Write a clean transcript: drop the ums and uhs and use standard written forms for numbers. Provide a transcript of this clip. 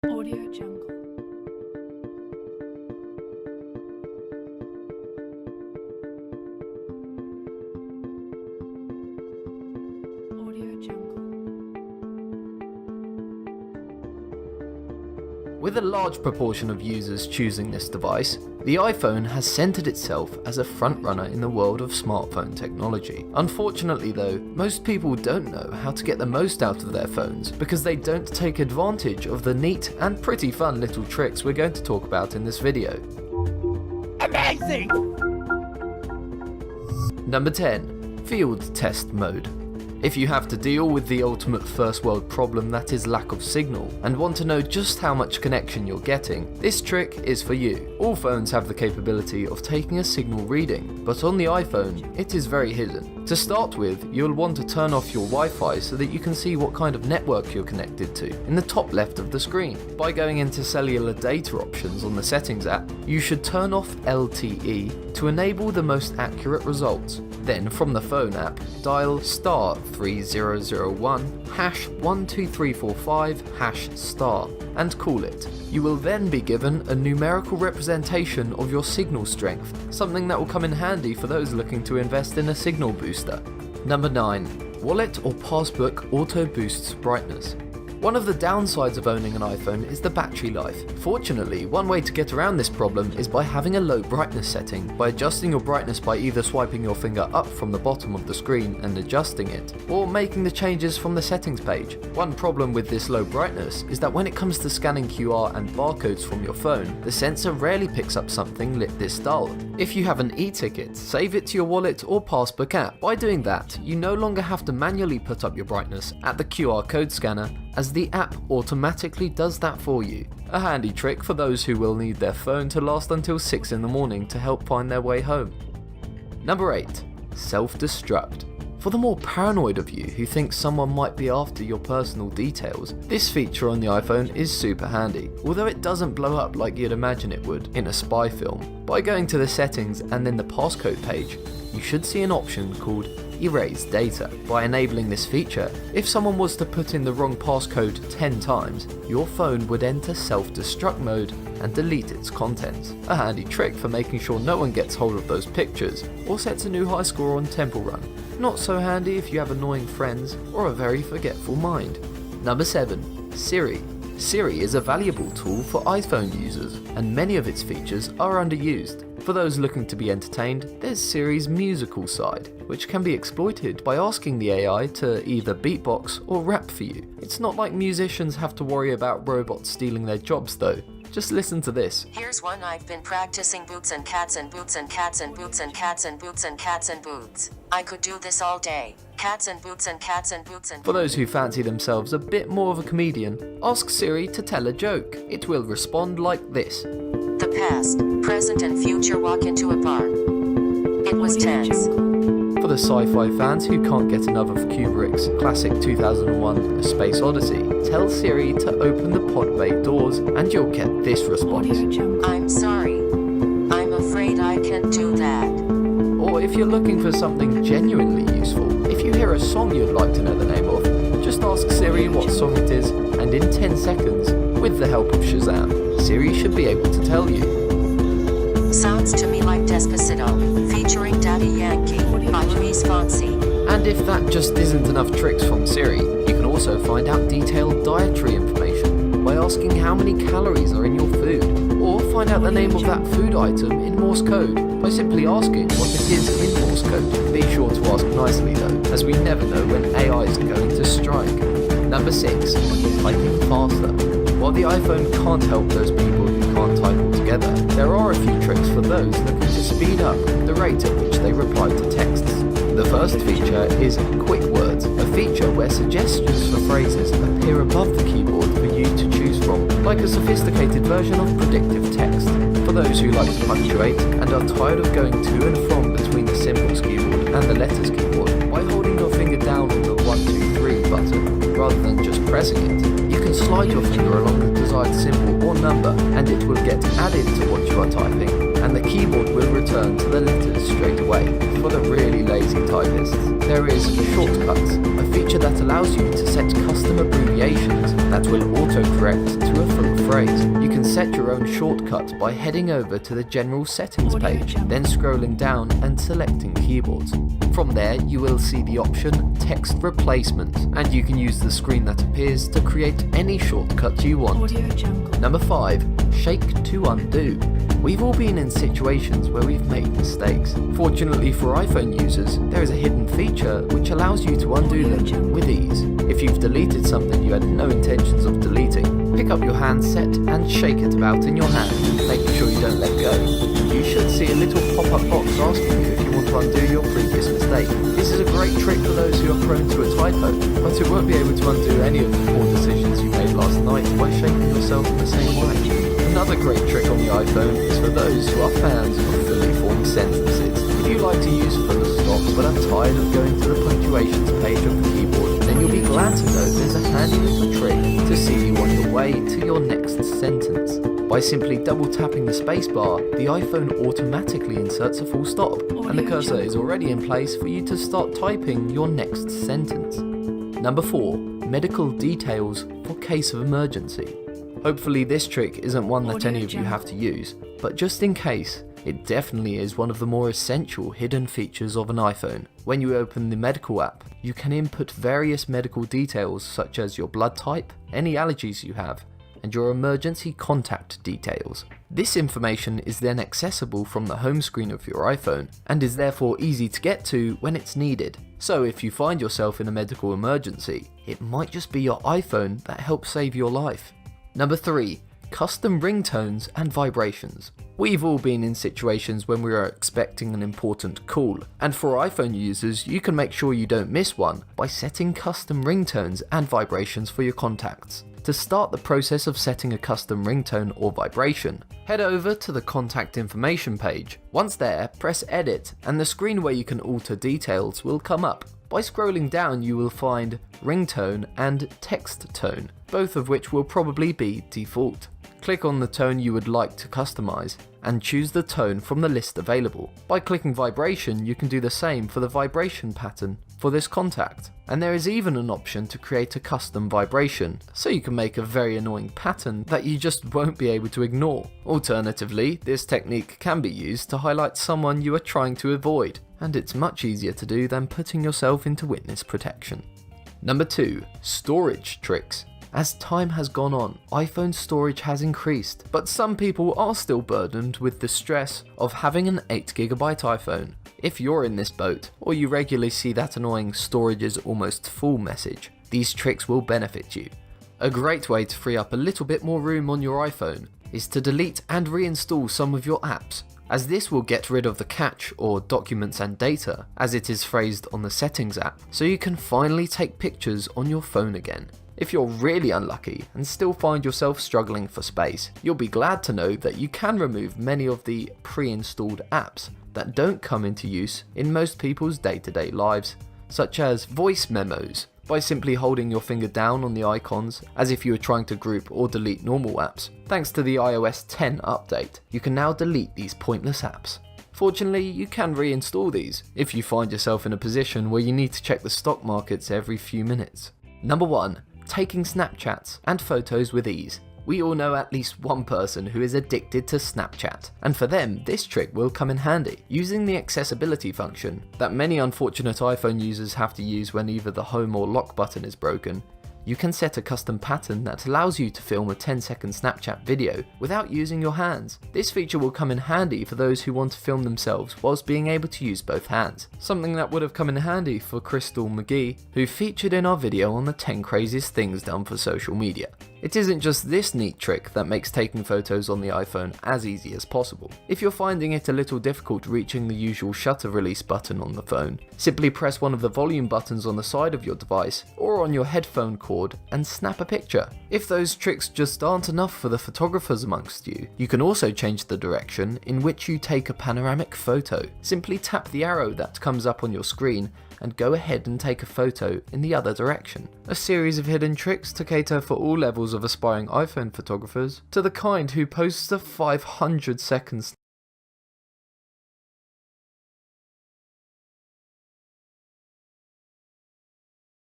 Audio Jungle. Audio Jungle. With a large proportion of users choosing this device, the iPhone has centered itself as a frontrunner in the world of smartphone technology. Unfortunately though, most people don't know how to get the most out of their phones because they don't take advantage of the neat and pretty fun little tricks we're going to talk about in this video. Amazing! Number 10. Field Test Mode. If you have to deal with the ultimate first world problem that is lack of signal, and want to know just how much connection you're getting, this trick is for you. All phones have the capability of taking a signal reading, but on the iPhone, it is very hidden. To start with, you'll want to turn off your Wi-Fi so that you can see what kind of network you're connected to in the top left of the screen. By going into cellular data options on the settings app, you should turn off LTE to enable the most accurate results. Then from the phone app, dial *3001 #12345 # and call it. You will then be given a numerical representation of your signal strength, something that will come in handy for those looking to invest in a signal booster. Number 9. Wallet or Passbook auto boosts brightness. One of the downsides of owning an iPhone is the battery life. Fortunately, one way to get around this problem is by having a low brightness setting, by adjusting your brightness by either swiping your finger up from the bottom of the screen and adjusting it, or making the changes from the settings page. One problem with this low brightness is that when it comes to scanning QR and barcodes from your phone, the sensor rarely picks up something lit this dull. If you have an e-ticket, save it to your Wallet or Passbook app. By doing that, you no longer have to manually put up your brightness at the QR code scanner, as the app automatically does that for you. A handy trick for those who will need their phone to last until 6 in the morning to help find their way home. Number 8. Self-destruct. For the more paranoid of you who think someone might be after your personal details, this feature on the iPhone is super handy, although it doesn't blow up like you'd imagine it would in a spy film. By going to the settings and then the passcode page, you should see an option called Erase Data. By enabling this feature, if someone was to put in the wrong passcode 10 times, your phone would enter self-destruct mode and delete its contents. A handy trick for making sure no one gets hold of those pictures or sets a new high score on Temple Run. Not so handy if you have annoying friends or a very forgetful mind. Number 7. Siri. Siri is a valuable tool for iPhone users, and many of its features are underused. For those looking to be entertained, there's Siri's musical side, which can be exploited by asking the AI to either beatbox or rap for you. It's not like musicians have to worry about robots stealing their jobs though. Just listen to this. Here's one I've been practicing: boots and cats and boots and cats and boots and cats and boots and cats and boots. I could do this all day. Cats and boots and cats and boots and... For those who fancy themselves a bit more of a comedian, ask Siri to tell a joke. It will respond like this. The past, present and future walk into a bar. It was tense. For the sci-fi fans who can't get enough of Kubrick's classic 2001 A Space Odyssey, tell Siri to open the pod bay doors and you'll get this response. Audio Jungle. I'm sorry. I'm afraid I can't do that. Or if you're looking for something genuinely useful, if you hear a song you'd like to know the name of, just ask Siri what song it is, and in 10 seconds, with the help of Shazam, Siri should be able to tell you. Sounds to me like Despacito, featuring Daddy Yankee, by Luis Fonsi. And if that just isn't enough tricks from Siri, you can also find out detailed dietary information by asking how many calories are in your food, or find out the name of that food item in Morse code by simply asking what it is in Morse code. Be sure to ask nicely though, as we never know when AI is going to strike. Number 6. Typing faster. While the iPhone can't help those people who can't type altogether, there are a few tricks for those looking to speed up the rate at which they reply to texts. The first feature is Quick Words, a feature where suggestions for phrases appear above the keyboard for you to choose from, like a sophisticated version of predictive text. For those who like to punctuate and are tired of going to and from between the symbols keyboard and the letters keyboard, by holding your finger down on the 1, 2, 3 button rather than just pressing it, you can slide your finger along the desired symbol or number and it will get added to what you are typing, and the keyboard will return to the letters straight away. For the really lazy typists, there is Shortcuts, a feature that allows you to set custom abbreviations that will autocorrect to a full phrase. You can set your own shortcut by heading over to the general settings page, then scrolling down and selecting keyboards. From there you will see the option text replacement, and you can use the screen that appears to create any shortcut you want. Audio Jungle. Number 5. Shake to undo. We've all been in situations where we've made mistakes. Fortunately for iPhone users, there is a hidden feature which allows you to undo them with ease. If you've deleted something you had no intentions of deleting, pick up your handset and shake it about in your hand, making sure you don't let go. You should see a little pop-up box asking you if you want to undo your previous mistake. This is a great trick for those who are prone to a typo, but it won't be able to undo any of the poor decisions you made last night by shaking yourself in the same way. Another great trick on the iPhone is for those who are fans of fully formed sentences. If you like to use full stops but are tired of going to the punctuations page of the keyboard, then you'll be glad to know there's a handy little trick to see you on your way to your next sentence. By simply double tapping the spacebar, the iPhone automatically inserts a full stop, and the cursor is already in place for you to start typing your next sentence. Number 4. Medical details for case of emergency. Hopefully this trick isn't one that any of you have to use, but just in case, it definitely is one of the more essential hidden features of an iPhone. When you open the medical app, you can input various medical details such as your blood type, any allergies you have, and your emergency contact details. This information is then accessible from the home screen of your iPhone, and is therefore easy to get to when it's needed. So if you find yourself in a medical emergency, it might just be your iPhone that helps save your life. Number 3. Custom ringtones and vibrations. We've all been in situations when we are expecting an important call, and for iPhone users you can make sure you don't miss one by setting custom ringtones and vibrations for your contacts. To start the process of setting a custom ringtone or vibration, head over to the contact information page. Once there, press edit and the screen where you can alter details will come up. By scrolling down you will find ringtone and text tone, both of which will probably be default. Click on the tone you would like to customize and choose the tone from the list available. By clicking vibration you can do the same for the vibration pattern for this contact, and there is even an option to create a custom vibration, so you can make a very annoying pattern that you just won't be able to ignore. Alternatively, this technique can be used to highlight someone you are trying to avoid, and it's much easier to do than putting yourself into witness protection. Number 2. Storage tricks. As time has gone on, iPhone storage has increased, but some people are still burdened with the stress of having an 8GB iPhone. If you're in this boat, or you regularly see that annoying storage is almost full message, these tricks will benefit you. A great way to free up a little bit more room on your iPhone is to delete and reinstall some of your apps, as this will get rid of the cache or documents and data, as it is phrased on the settings app, so you can finally take pictures on your phone again. If you're really unlucky and still find yourself struggling for space, you'll be glad to know that you can remove many of the pre-installed apps that don't come into use in most people's day-to-day lives, such as voice memos, by simply holding your finger down on the icons as if you were trying to group or delete normal apps. Thanks to the iOS 10 update, you can now delete these pointless apps. Fortunately, you can reinstall these if you find yourself in a position where you need to check the stock markets every few minutes. Number 1. Taking Snapchats and photos with ease. We all know at least one person who is addicted to Snapchat, and for them this trick will come in handy. Using the accessibility function that many unfortunate iPhone users have to use when either the home or lock button is broken, you can set a custom pattern that allows you to film a 10-second Snapchat video without using your hands. This feature will come in handy for those who want to film themselves whilst being able to use both hands. Something that would have come in handy for Crystal McGee, who featured in our video on the 10 craziest things done for social media. It isn't just this neat trick that makes taking photos on the iPhone as easy as possible. If you're finding it a little difficult reaching the usual shutter release button on the phone, simply press one of the volume buttons on the side of your device or on your headphone cord and snap a picture. If those tricks just aren't enough for the photographers amongst you, you can also change the direction in which you take a panoramic photo. Simply tap the arrow that comes up on your screen and go ahead and take a photo in the other direction. A series of hidden tricks to cater for all levels of aspiring iPhone photographers, to the kind who posts a 500 seconds